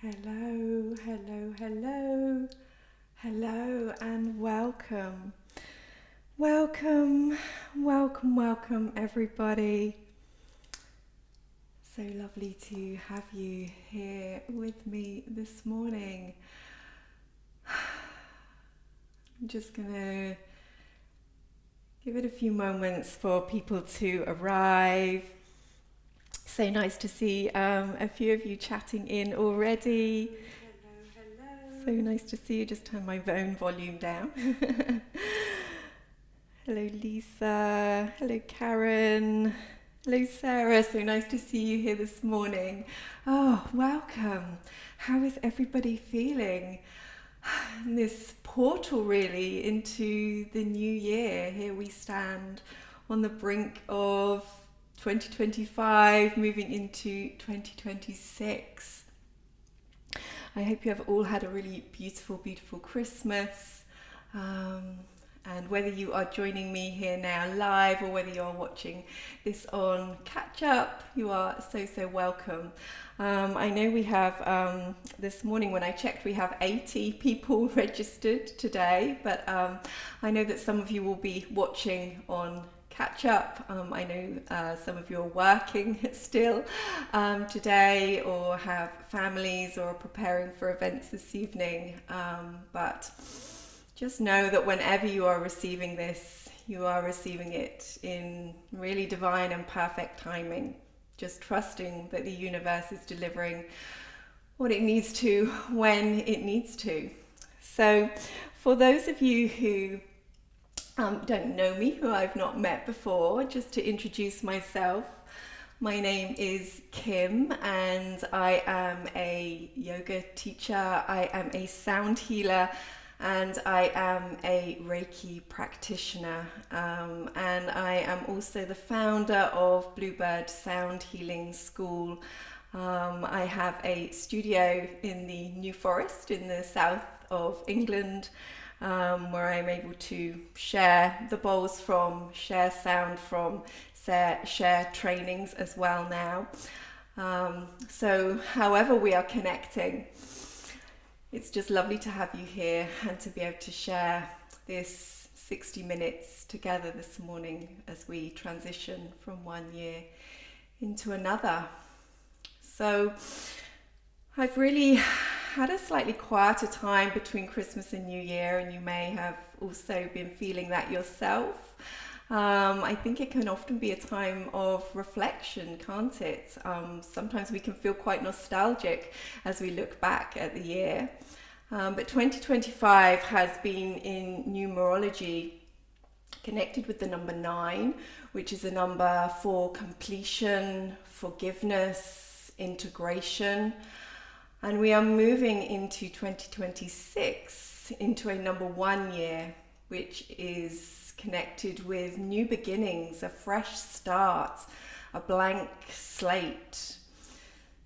Hello, hello, hello, hello, and welcome. Welcome, welcome, welcome, everybody. So lovely to have you here with me this morning. I'm just gonna give it a few moments for people to arrive. So nice to see a few of you chatting in already. Hello. So nice to see you. Just turn my phone volume down. Hello Lisa. Hello Karen. Hello Sarah. So nice to see you here this morning. Oh, welcome. How is everybody feeling? This portal really into the new year. Here we stand on the brink of 2025, moving into 2026. I hope you have all had a really beautiful, beautiful Christmas. And whether you are joining me here now live or whether you're watching this on catch up, you are so, so welcome. I know we have, this morning when I checked, we have 80 people registered today, but I know that some of you will be watching on catch up. I know some of you are working still today or have families or are preparing for events this evening, but just know that whenever you are receiving this, you are receiving it in really divine and perfect timing, just trusting that the universe is delivering what it needs to when it needs to. So for those of you who don't know me, who I've not met before, just to introduce myself, my name is Kim and I am a yoga teacher, I am a sound healer, and I am a Reiki practitioner, and I am also the founder of Bluebird Sound Healing School. I have a studio in the New Forest in the south of England, where I'm able to share the bowls from, share sound from, share trainings as well now. So however we are connecting, it's just lovely to have you here and to be able to share this 60 minutes together this morning as we transition from one year into another. So I've really had a slightly quieter time between Christmas and New Year, and you may have also been feeling that yourself. I think it can often be a time of reflection, can't it? Sometimes we can feel quite nostalgic as we look back at the year. But 2025 has been in numerology connected with the number 9, which is a number for completion, forgiveness, integration. And we are moving into 2026 into a number 1 year, which is connected with new beginnings, a fresh start, a blank slate.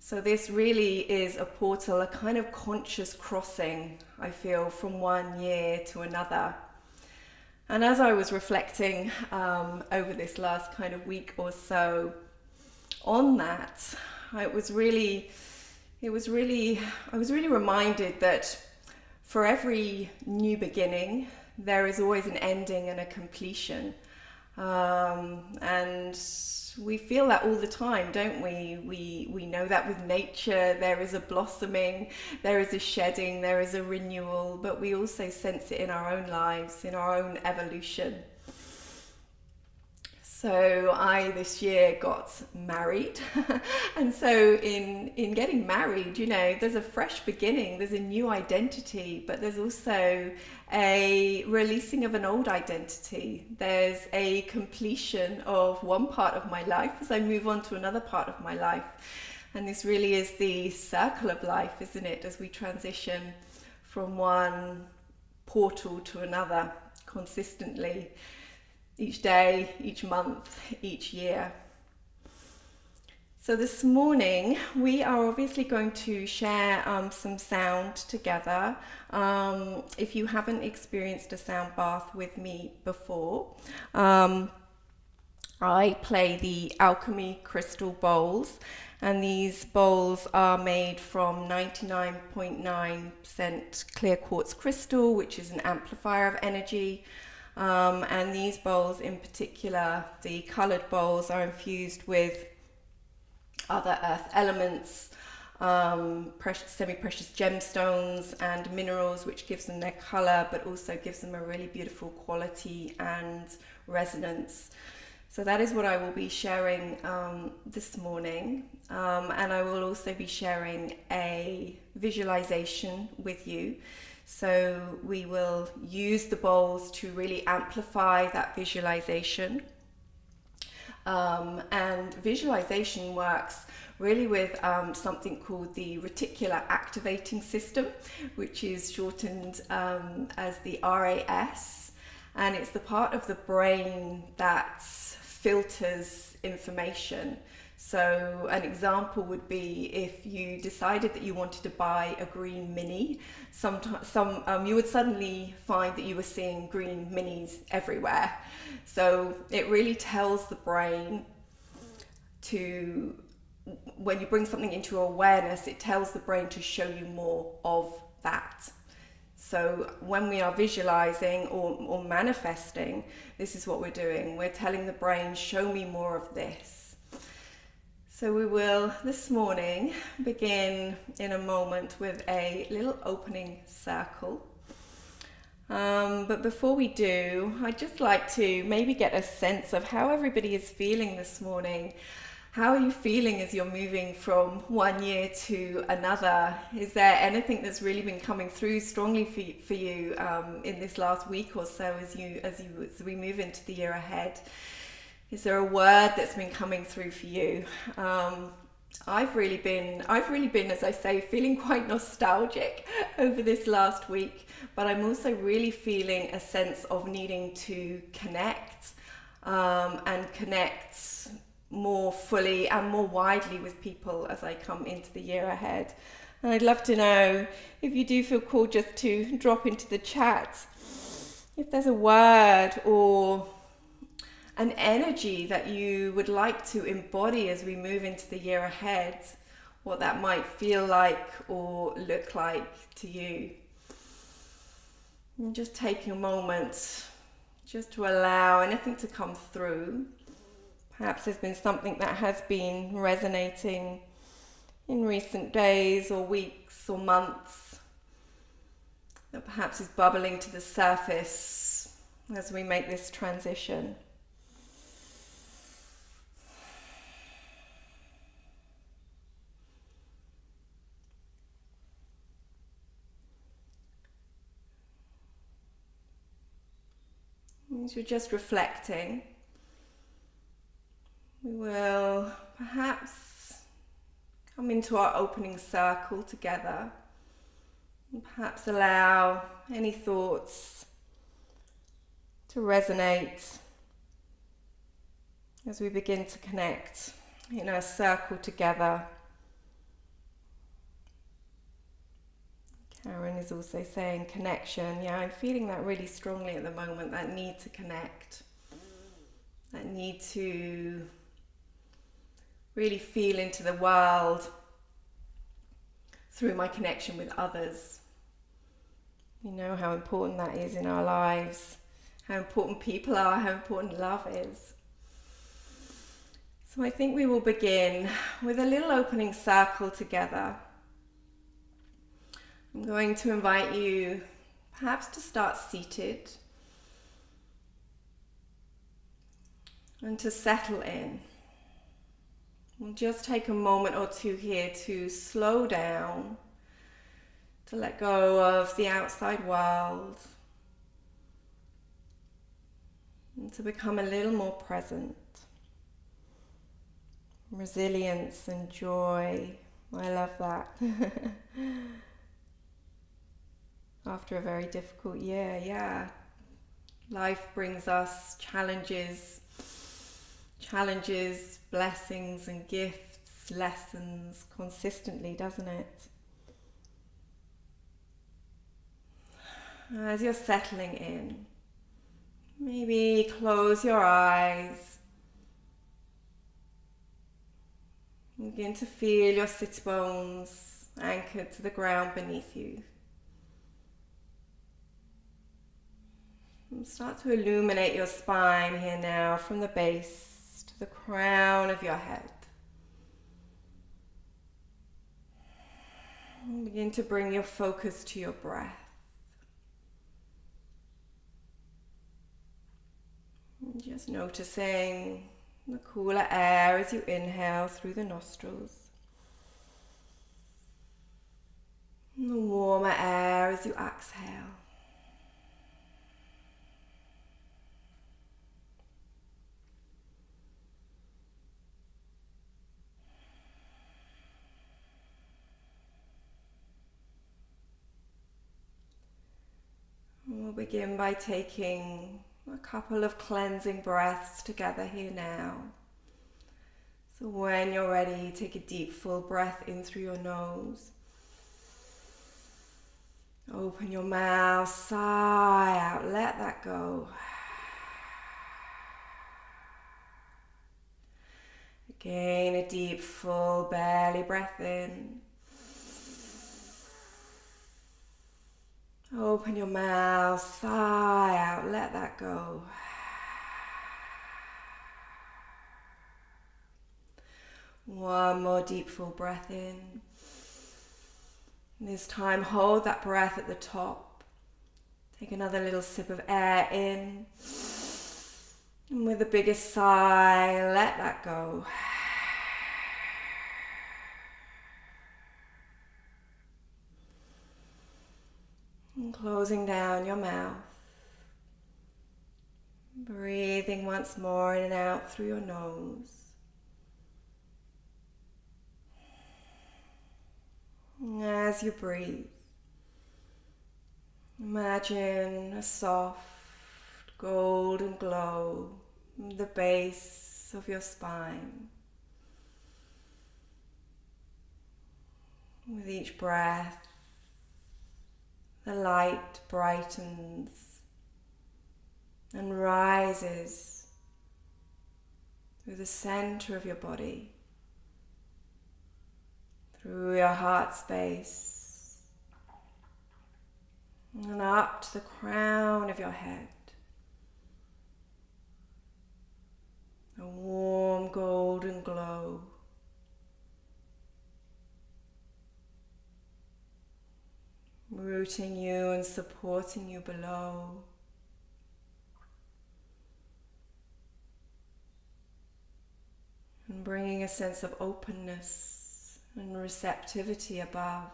So this really is a portal, a kind of conscious crossing, I feel, from 1 year to another. And as I was reflecting over this last kind of week or so on that, I was really reminded that for every new beginning, there is always an ending and a completion. And we feel that all the time, don't we? We know that with nature, there is a blossoming, there is a shedding, there is a renewal, but we also sense it in our own lives, in our own evolution. So I this year got married and so in getting married, you know, there's a fresh beginning, there's a new identity, but there's also a releasing of an old identity. There's a completion of one part of my life as I move on to another part of my life. And this really is the circle of life, isn't it, as we transition from one portal to another consistently. Each day, each month, each year. So this morning we are obviously going to share some sound together. If you haven't experienced a sound bath with me before, I play the alchemy crystal bowls, and these bowls are made from 99.9% clear quartz crystal, which is an amplifier of energy. And these bowls in particular, the colored bowls, are infused with other earth elements, semi-precious gemstones and minerals, which gives them their color, but also gives them a really beautiful quality and resonance. So that is what I will be sharing this morning. And I will also be sharing a visualization with you. So we will use the bowls to really amplify that visualization. And visualization works really with something called the reticular activating system, which is shortened as the RAS. And it's the part of the brain that filters information. So an example would be if you decided that you wanted to buy a green mini, you would suddenly find that you were seeing green minis everywhere. So it really tells the brain to, when you bring something into awareness, it tells the brain to show you more of that. So when we are visualizing or manifesting, this is what we're doing. We're telling the brain, show me more of this. So we will, this morning, begin in a moment with a little opening circle. But before we do, I'd just like to maybe get a sense of how everybody is feeling this morning. How are you feeling as you're moving from one year to another? Is there anything that's really been coming through strongly for you in this last week or so as we move into the year ahead? Is there a word that's been coming through for you? I've really been, as I say, feeling quite nostalgic over this last week, but I'm also really feeling a sense of needing to connect and connect more fully and more widely with people as I come into the year ahead. And I'd love to know if you do feel called just to drop into the chat if there's a word or an energy that you would like to embody as we move into the year ahead, what that might feel like or look like to you. And just taking a moment just to allow anything to come through. Perhaps there's been something that has been resonating in recent days or weeks or months that perhaps is bubbling to the surface as we make this transition. As you're just reflecting, we will perhaps come into our opening circle together and perhaps allow any thoughts to resonate as we begin to connect in our circle together. Karen is also saying connection. Yeah, I'm feeling that really strongly at the moment, that need to connect, that need to really feel into the world through my connection with others. You know how important that is in our lives, how important people are, how important love is. So I think we will begin with a little opening circle together. I'm going to invite you perhaps to start seated and to settle in. We'll just take a moment or two here to slow down, to let go of the outside world, and to become a little more present. Resilience and joy, I love that. After a very difficult year, yeah. Life brings us challenges, blessings and gifts, lessons consistently, doesn't it? As you're settling in, maybe close your eyes Begin to feel your sit bones anchored to the ground beneath you. And start to illuminate your spine here now from the base to the crown of your head. And begin to bring your focus to your breath. And just noticing the cooler air as you inhale through the nostrils. And the warmer air as you exhale. And we'll begin by taking a couple of cleansing breaths together here now. So when you're ready, take a deep full breath in through your nose. Open your mouth, sigh out, let that go. Again, a deep full belly breath in. Open your mouth, sigh out, let that go. One more deep full breath in. This time hold that breath at the top. Take another little sip of air in. And with the biggest sigh, let that go. And closing down your mouth. Breathing once more in and out through your nose. As you breathe, imagine a soft golden glow in the base of your spine. With each breath, the light brightens and rises through the center of your body, through your heart space, and up to the crown of your head. A warm golden glow. Rooting you and supporting you below. And bringing a sense of openness and receptivity above.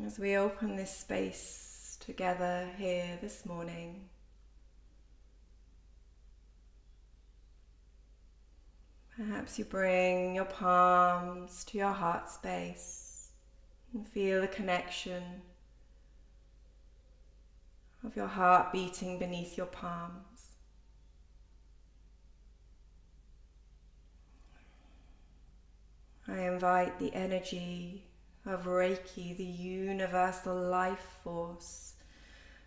As we open this space together here this morning, perhaps you bring your palms to your heart space and feel the connection of your heart beating beneath your palms. I invite the energy of Reiki, the universal life force,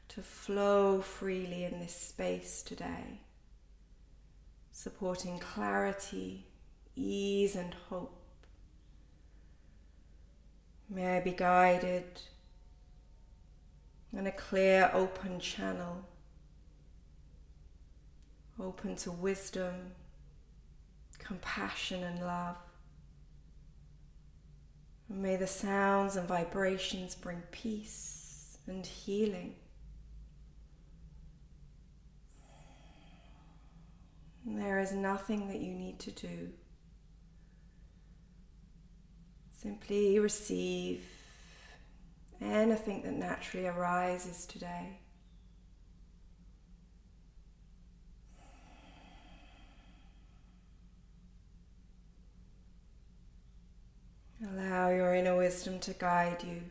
to flow freely in this space today, supporting clarity, ease and hope. May I be guided in a clear, open channel, open to wisdom, compassion and love. And may the sounds and vibrations bring peace and healing. And there is nothing that you need to do. Simply receive anything that naturally arises today. Allow your inner wisdom to guide you.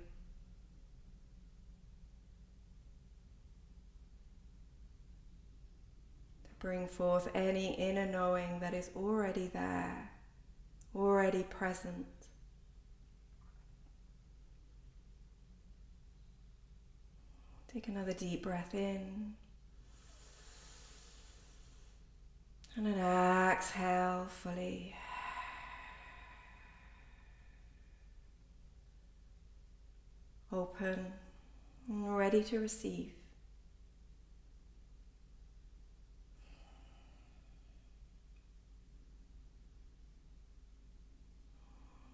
To bring forth any inner knowing that is already there, already present. Take another deep breath in. And an exhale fully. Open and ready to receive.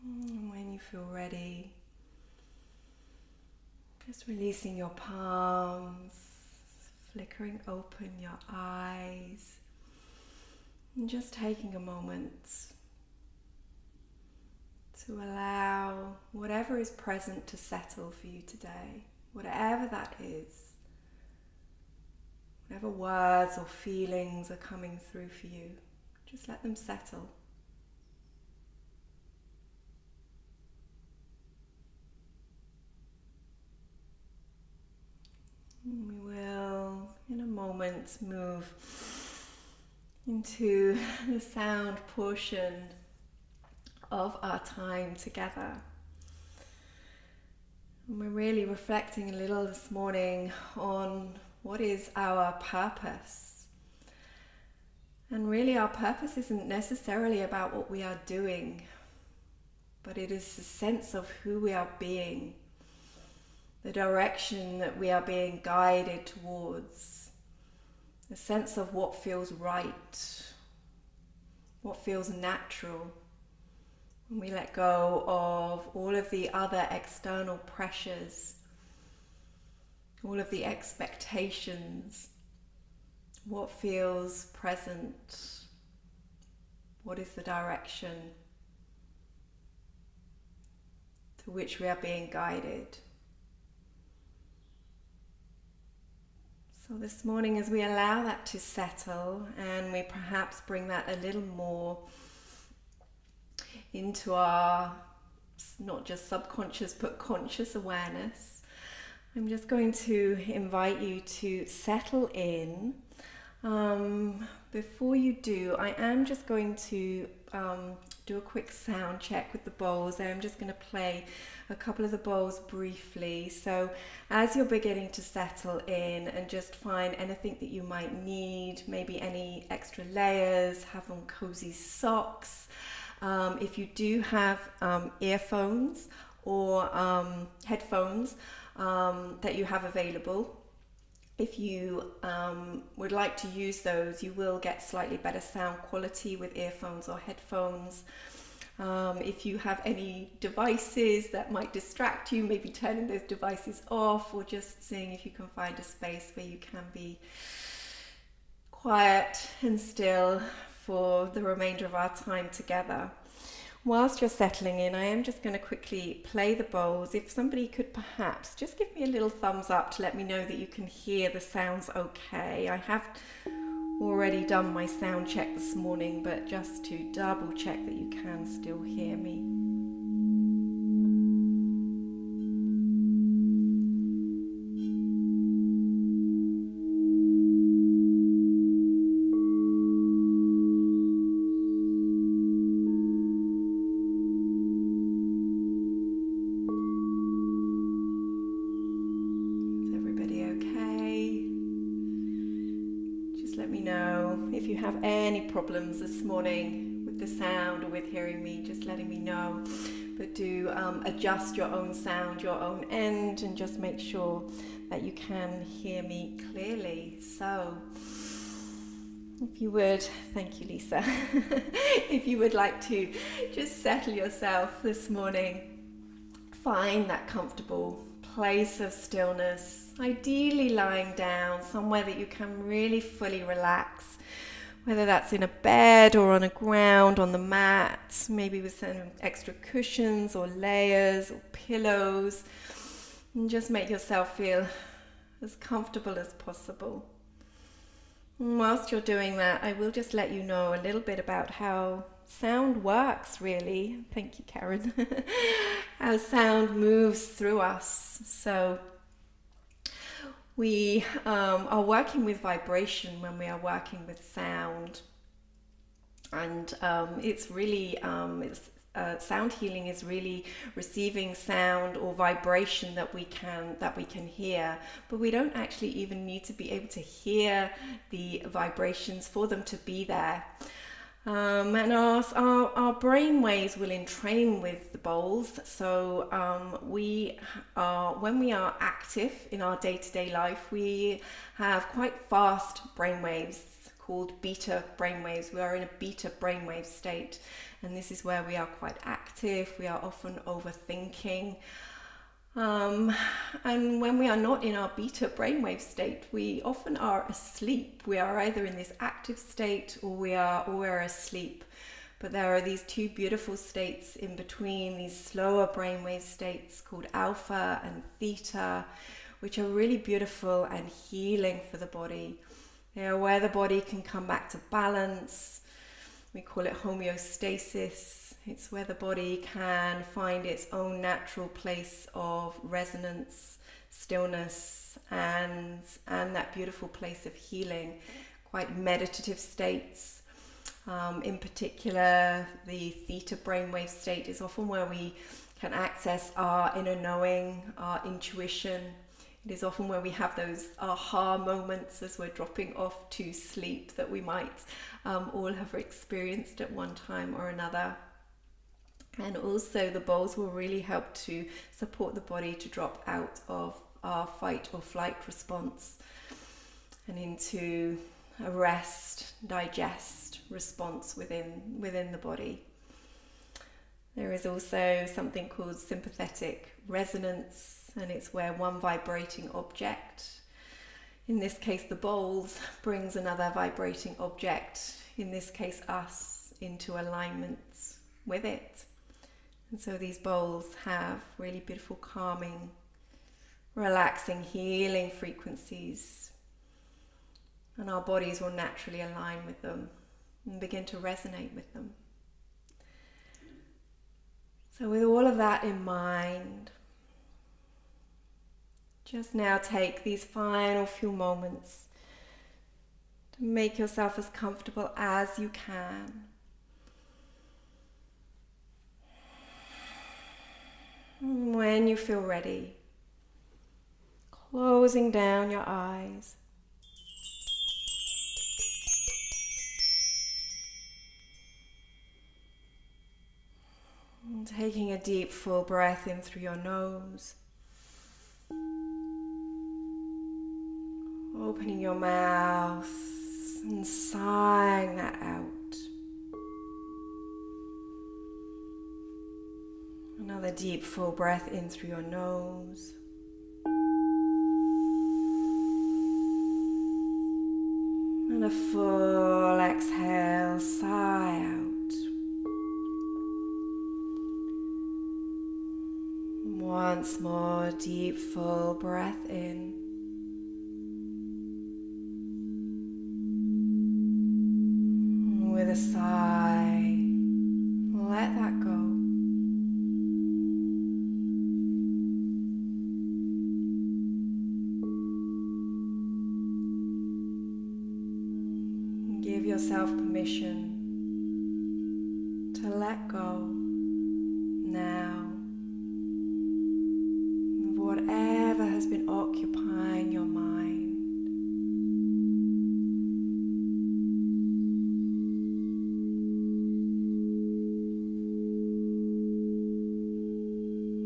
And when you feel ready, just releasing your palms, flickering open your eyes, and just taking a moment to allow whatever is present to settle for you today, whatever that is, whatever words or feelings are coming through for you, just let them settle. And we will, in a moment, move into the sound portion of our time together. And we're really reflecting a little this morning on what is our purpose. And really our purpose isn't necessarily about what we are doing, but it is the sense of who we are being, the direction that we are being guided towards, the sense of what feels right, what feels natural. When we let go of all of the other external pressures, all of the expectations, what feels present, what is the direction to which we are being guided. So this morning, as we allow that to settle and we perhaps bring that a little more into our not just subconscious but conscious awareness, I'm just going to invite you to settle in. Before you do, I am just going to do a quick sound check with the bowls. I'm just going to play a couple of the bowls briefly. So as you're beginning to settle in and just find anything that you might need, maybe any extra layers, have on cozy socks. If you do have earphones or headphones that you have available, if you would like to use those, you will get slightly better sound quality with earphones or headphones. If you have any devices that might distract you, maybe turning those devices off, or just seeing if you can find a space where you can be quiet and still for the remainder of our time together. Whilst you're settling in, I am just going to quickly play the bowls. If somebody could perhaps just give me a little thumbs up to let me know that you can hear the sounds okay. I have already done my sound check this morning, but just to double check that you can still hear me. Problems this morning with the sound or with hearing me, just letting me know. But do adjust your own sound, your own end, and just make sure that you can hear me clearly. So if you would, thank you Lisa, if you would like to just settle yourself this morning, find that comfortable place of stillness, ideally lying down somewhere that you can really fully relax. Whether that's in a bed or on a ground, on the mat, maybe with some extra cushions or layers or pillows. And just make yourself feel as comfortable as possible. And whilst you're doing that, I will just let you know a little bit about how sound works, really. Thank you, Karen. How sound moves through us. So we are working with vibration when we are working with sound, and it's really it's sound healing is really receiving sound or vibration that we can hear, but we don't actually even need to be able to hear the vibrations for them to be there. And our brain waves will entrain with the bowls. So when we are active in our day-to-day life, we have quite fast brain waves called beta brain waves. We are in a beta brainwave state, and this is where we are quite active. We are often overthinking. And when we are not in our beta brainwave state, we often are asleep. We are either in this active state or we're asleep. But there are these two beautiful states in between, these slower brainwave states called alpha and theta, which are really beautiful and healing for the body. They are where the body can come back to balance. We call it homeostasis. It's where the body can find its own natural place of resonance, stillness, and that beautiful place of healing, quite meditative states. In particular, the theta brainwave state is often where we can access our inner knowing, our intuition. It is often where we have those aha moments as we're dropping off to sleep that we might all have experienced at one time or another. And also the bowls will really help to support the body to drop out of our fight or flight response and into a rest, digest response within the body. There is also something called sympathetic resonance, and it's where one vibrating object, in this case the bowls, brings another vibrating object, in this case us, into alignment with it. And so these bowls have really beautiful calming, relaxing, healing frequencies, and our bodies will naturally align with them and begin to resonate with them. So with all of that in mind, just now take these final few moments to make yourself as comfortable as you can. And when you feel ready, closing down your eyes. And taking a deep full breath in through your nose. Opening your mouth and sighing that out. Another deep full breath in through your nose. And a full exhale, sigh out. Once more, deep full breath in. With a sigh, let that go. Give yourself permission to let go now of whatever has been occupying your mind.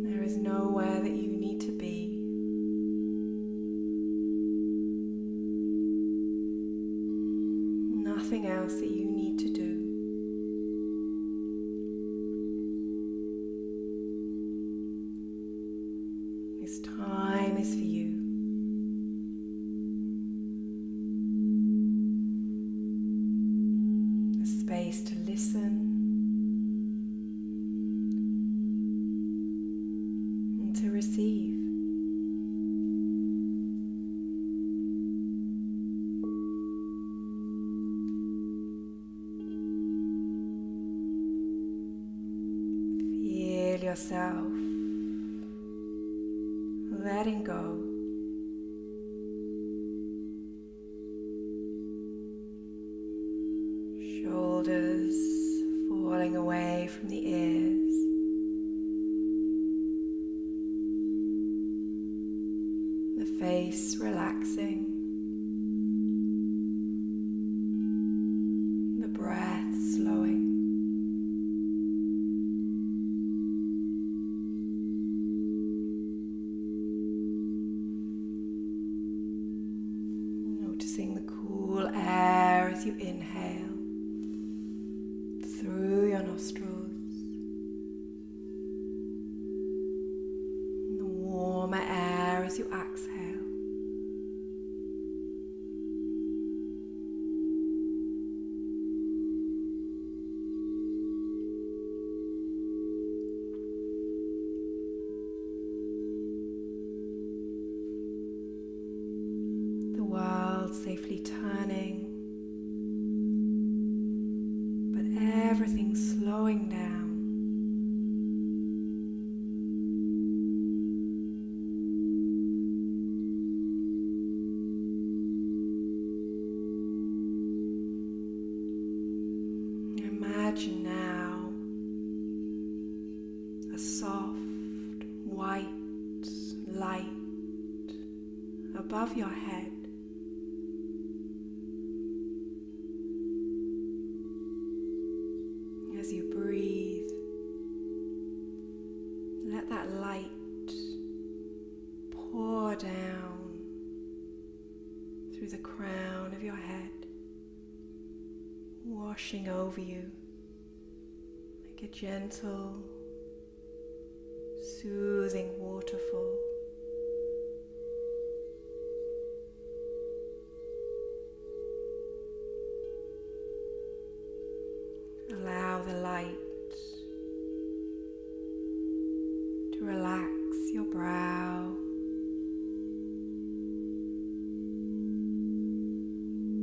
There is nowhere that you need to be. Nothing else that you need to do. This time is for you. A space to listen and to receive. Yourself letting go, shoulders falling away from the ears. The face relaxing. The breath slowing. Noticing the cool air as you inhale through your nostrils, and the warmer air as you exhale. The world safely turning, but everything slowing down. Imagine now a soft white light above your head. As you breathe, let that light pour down through the crown of your head, washing over you like a gentle, soothing waterfall. Allow the light to relax your brow,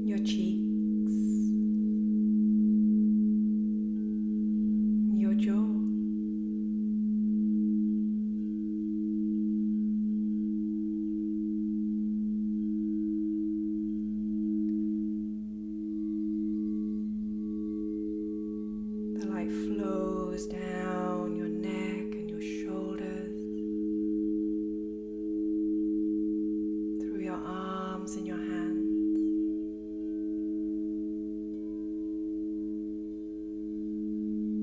your cheeks, your jaw. The light flows down your neck and your shoulders, through your arms and your hands,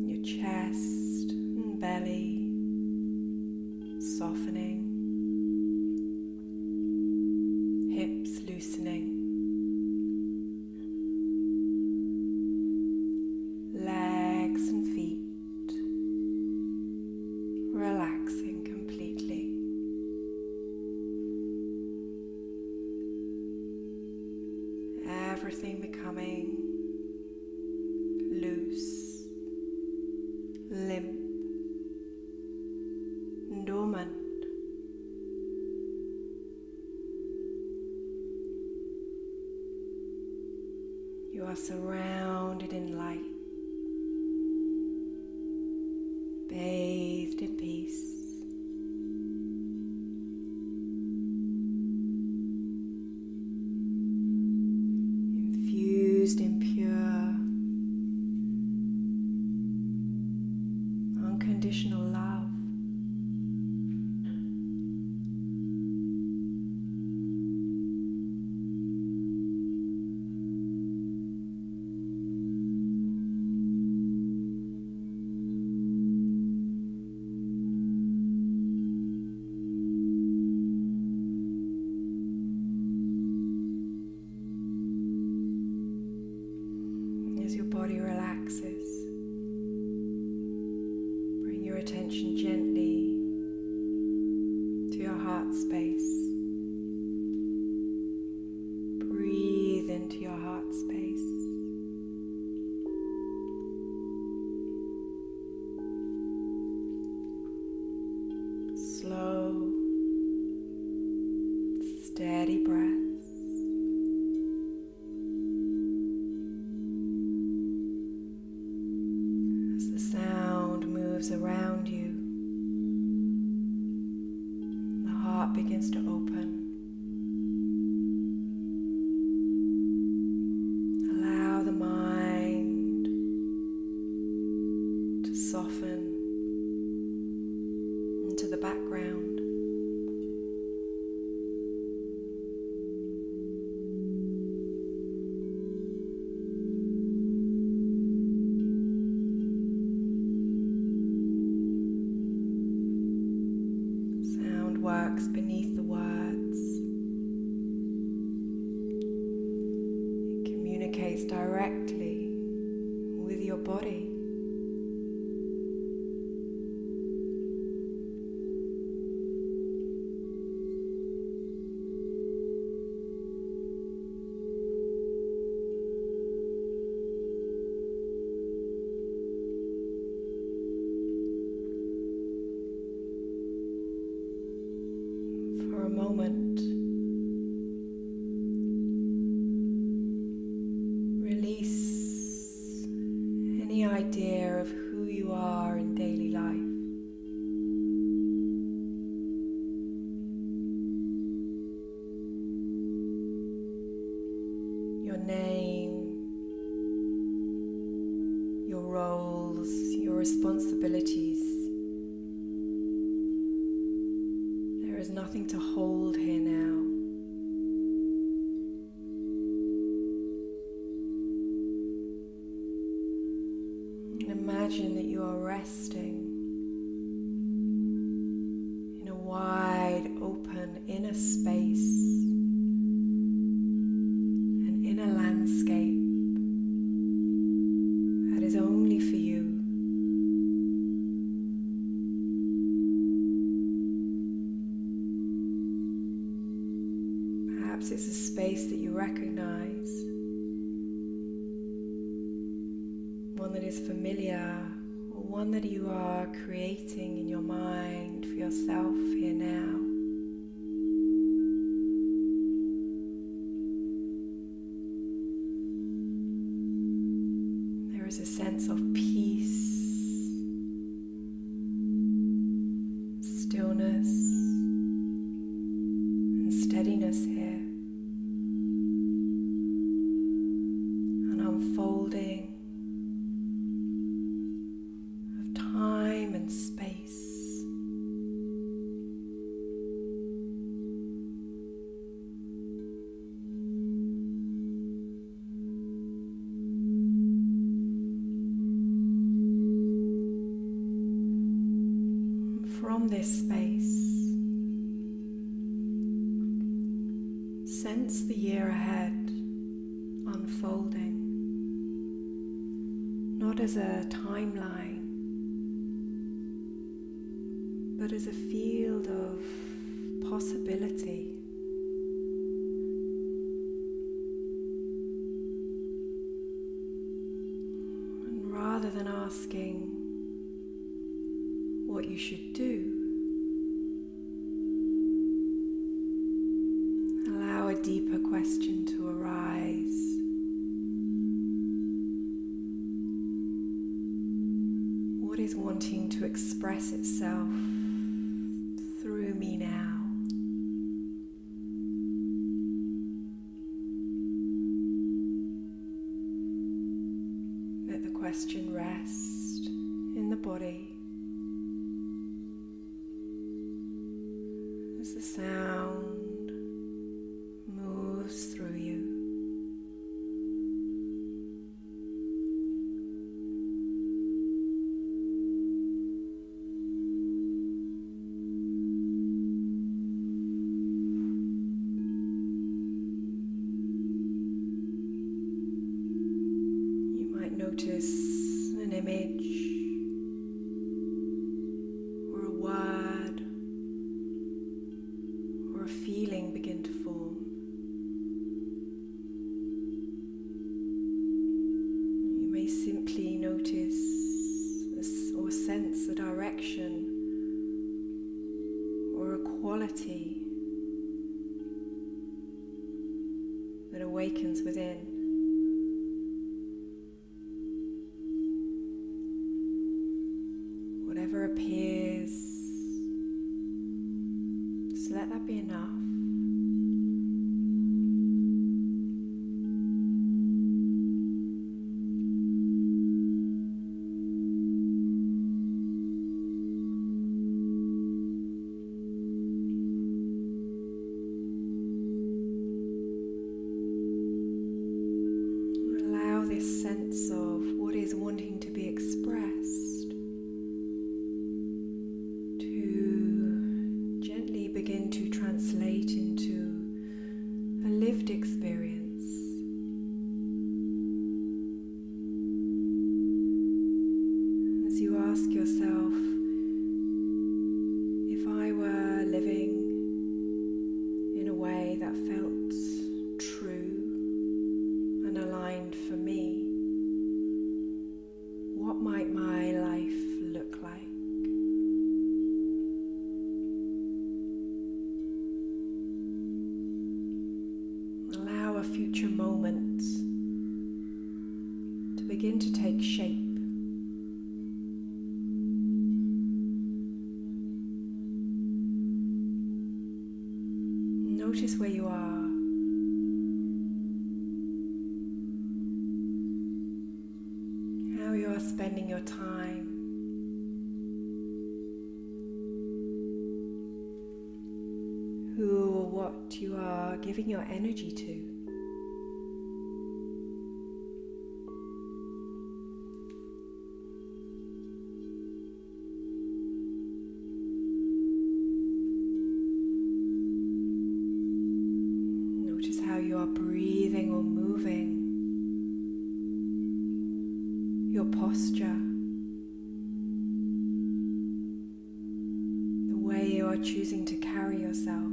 your chest and belly softening, hips loosening, legs and feet relaxing completely. Everything becoming loose, limp, and dormant. You are surrounded in light, bathed in peace. Infused in pure, unconditional love. As your body relaxes, bring your attention gently to your heart space. Breathe into your heart space. Slow, steady breaths. As the sound moves around you, the heart begins to open. Allow the mind beneath the words. It communicates directly with your body. For a moment, release any idea of who you are in daily life. Your name, your roles, your responsibilities. There is nothing to hold here now. And imagine that you are resting in a wide open inner space, an inner landscape that is only for you. Perhaps it's a space that you recognize, one that is familiar, or one that you are creating in your mind for yourself here now. There is a sense of peace, stillness, and steadiness here. An unfolding of time and space. From this space, sense the year ahead unfolding, not as a timeline, but as a field of possibility. And rather than asking what you should do, allow a deeper question to arise. What is wanting to express itself through me now? Let the question rest in the body as the sound moves through you. You might notice an image or a word or a feeling begin to form. You may simply notice or sense a direction or a quality that awakens within. Whatever appears, just let that be enough. Allow this sense of what is wanting to be expressed to gently begin to experience. As you ask yourself, if I were living in a way that felt true and aligned for me, what might my life look like? Allow a future moment to begin to take shape. Notice where you are. How you are spending your time. Who or what you are giving your energy to. Notice how you are breathing or moving. Your posture. The way you are choosing to carry yourself.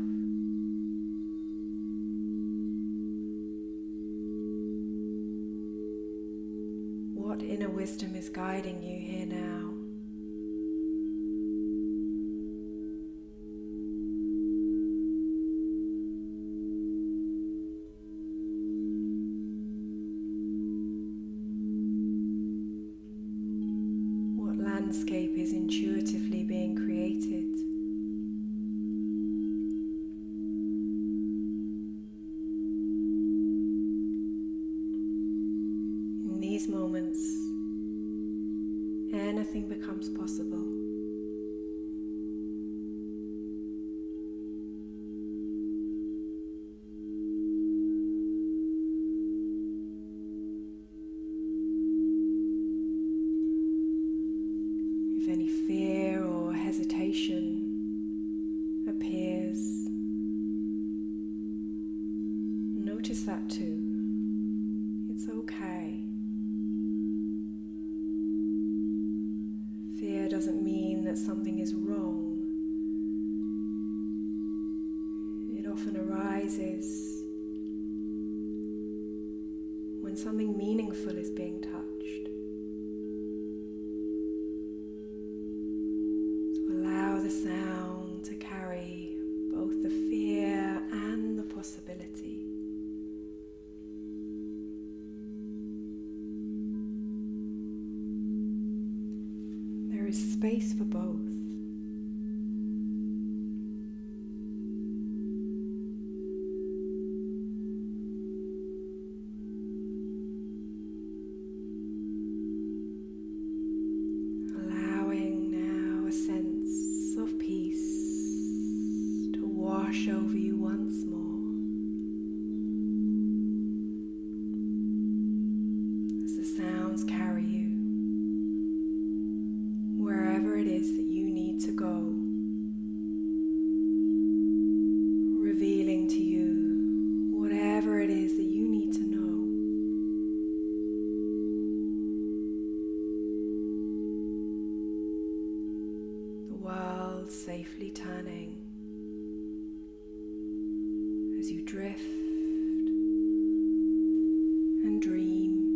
What inner wisdom is guiding you here now? What landscape is intuitively being created? In these moments, anything becomes possible. If any fear or hesitation appears, notice that too. It's okay. Fear doesn't mean that something is wrong. It often arises when something meaningful is being touched. So allow the sound to carry both the fear and the possibility. There is space for both. Allowing now a sense of peace to wash over you once more. As the sounds carry you wherever it is that you need to go, revealing to you whatever it is that you need to know. The world safely turning as you drift and dream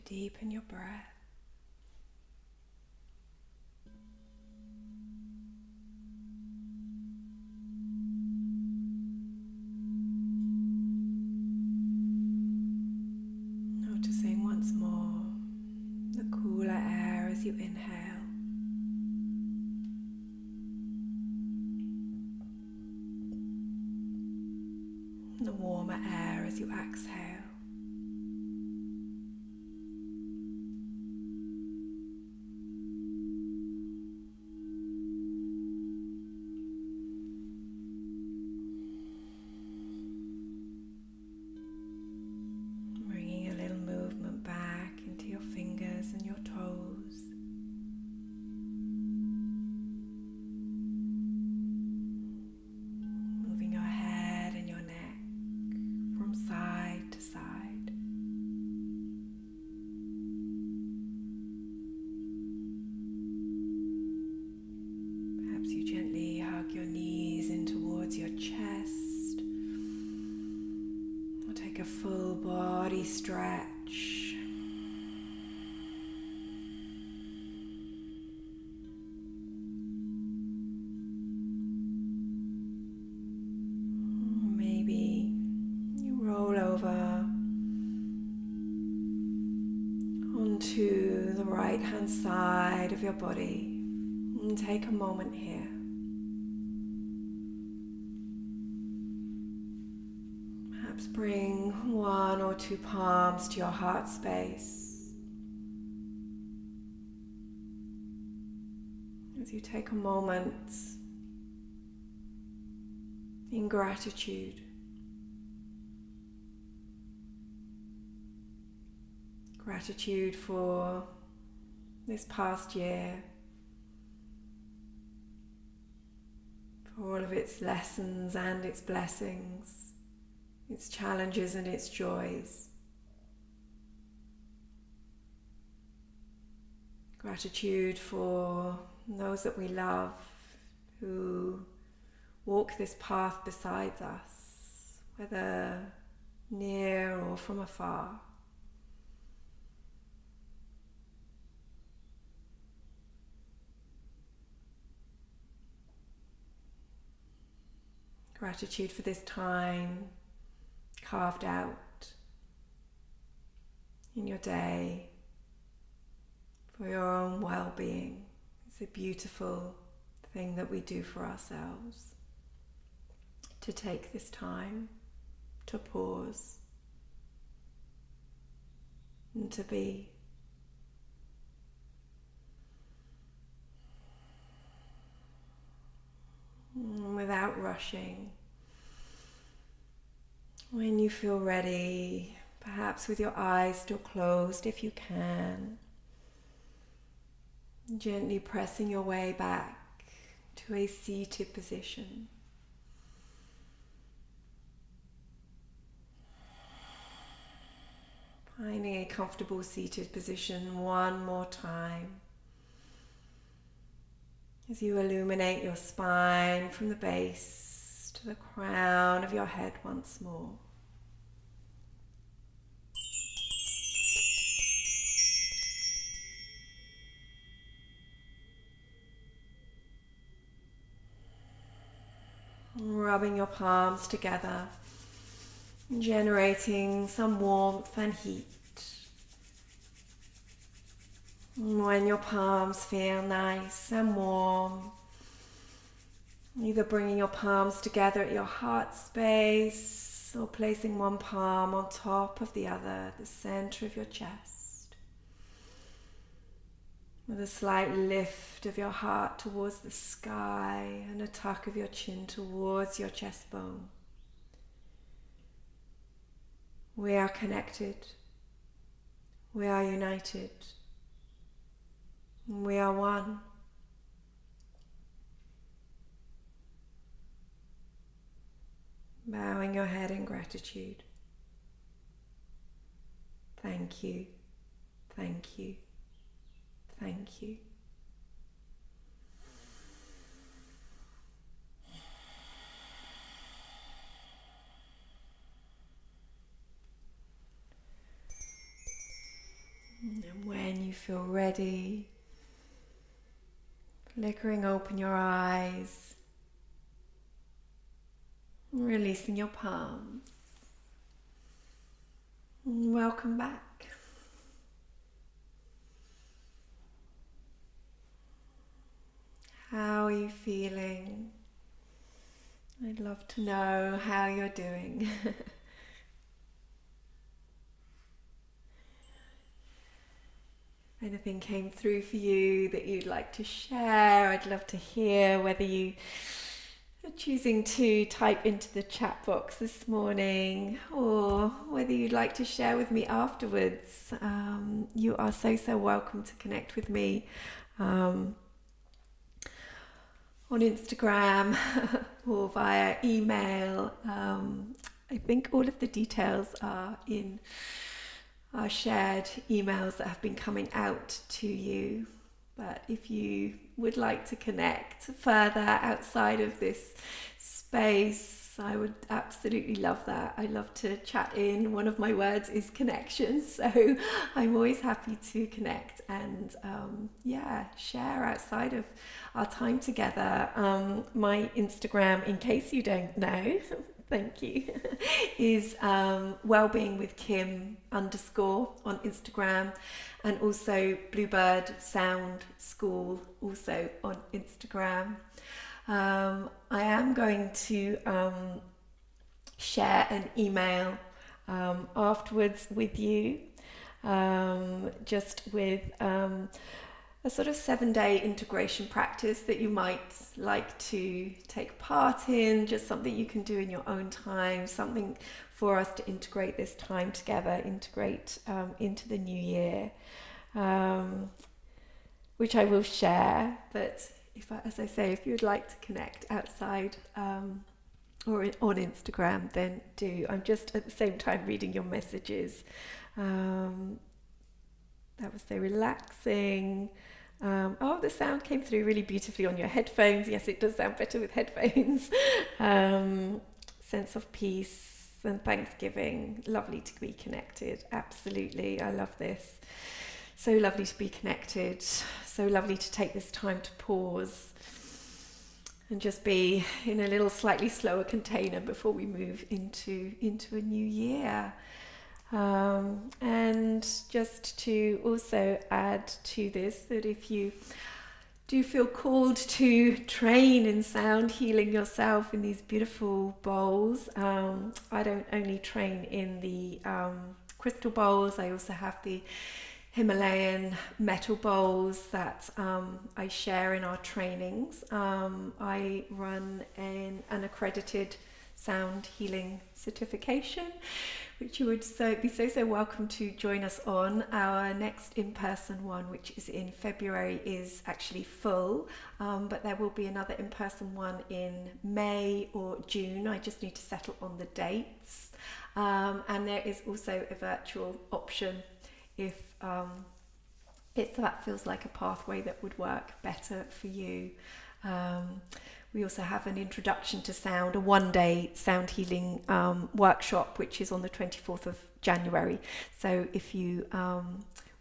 deepen your breath. Noticing once more the cooler air as you inhale, the warmer air as you exhale. Bringing a little movement back into your fingers and your toes. Moving your head and your neck from side to side. Perhaps you gently hug your knees in towards your chest, or take a full body stretch. Maybe you roll over onto the right hand side of your body and take a moment here. Perhaps bring one or two palms to your heart space as you take a moment in gratitude. Gratitude for this past year, for all of its lessons and its blessings, its challenges and its joys. Gratitude for those that we love who walk this path beside us, whether near or from afar. Gratitude for this time carved out in your day for your own well-being. It's a beautiful thing that we do for ourselves, to take this time to pause and to be. Without rushing. When you feel ready, perhaps with your eyes still closed if you can, gently pressing your way back to a seated position. Finding a comfortable seated position one more time as you illuminate your spine from the base to the crown of your head once more. Rubbing your palms together, generating some warmth and heat. When your palms feel nice and warm, either bringing your palms together at your heart space or placing one palm on top of the other at the center of your chest, with a slight lift of your heart towards the sky and a tuck of your chin towards your chest bone. We are connected. We are united. We are one. Bowing your head in gratitude. Thank you, thank you, thank you. feel ready, flickering open your eyes, releasing your palms. Welcome back. How are you feeling? I'd love to know how you're doing. Anything came through for you that you'd like to share? I'd love to hear whether you are choosing to type into the chat box this morning or whether you'd like to share with me afterwards. You are so welcome to connect with me on Instagram or via email. I think all of the details are in our shared emails that have been coming out to you. But if you would like to connect further outside of this space, I would absolutely love that. I love to chat in. One of my words is connection, so I'm always happy to connect and share outside of our time together. My Instagram, in case you don't know, thank you, is wellbeing with Kim _ on Instagram, and also Bluebird Sound School also on Instagram. I am going to share an email afterwards with you, just with a sort of 7-day integration practice that you might like to take part in, just something you can do in your own time, something for us to integrate this time together, integrate into the new year, which I will share. But as I say, if you'd like to connect outside or on Instagram, then do. I'm just at the same time reading your messages. That was so relaxing. The sound came through really beautifully on your headphones. Yes, it does sound better with headphones. Sense of peace and thanksgiving. Lovely to be connected. Absolutely. I love this. So lovely to be connected. So lovely to take this time to pause and just be in a little slightly slower container before we move into a new year. And just to also add to this, that if you do feel called to train in sound healing yourself in these beautiful bowls, I don't only train in the crystal bowls, I also have the Himalayan metal bowls that I share in our trainings. I run an accredited sound healing certification, which you would be so welcome to join us on. Our next in-person one, which is in February, is actually full, but there will be another in-person one in May or June. I just need to settle on the dates, and there is also a virtual option if that feels like a pathway that would work better for you. We also have an introduction to sound, a 1-day sound healing workshop, which is on the 24th of January. So if you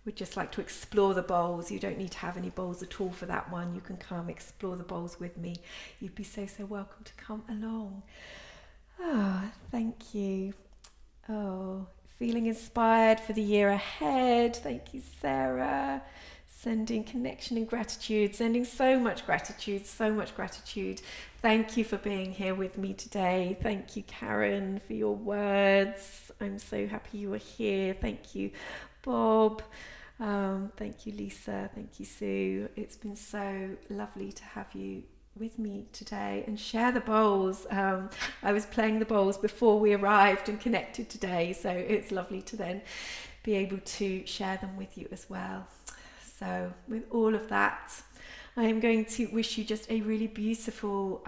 would just like to explore the bowls, you don't need to have any bowls at all for that one. You can come explore the bowls with me. You'd be so welcome to come along. Thank you. Feeling inspired for the year ahead. Thank you, Sarah. Sending connection and gratitude, sending so much gratitude. Thank you for being here with me today. Thank you, Karen, for your words. I'm so happy you were here. Thank you, Bob. Thank you, Lisa. Thank you, Sue. It's been so lovely to have you with me today and share the bowls. I was playing the bowls before we arrived and connected today, so it's lovely to then be able to share them with you as well. So with all of that, I am going to wish you just a really beautiful,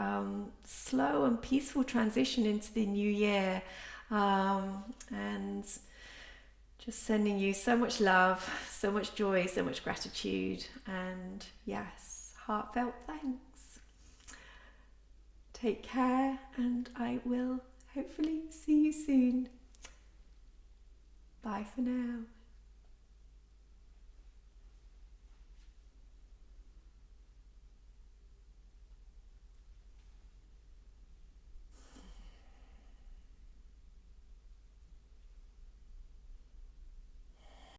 slow and peaceful transition into the new year, and just sending you so much love, so much joy, so much gratitude, and yes, heartfelt thanks. Take care, and I will hopefully see you soon. Bye for now.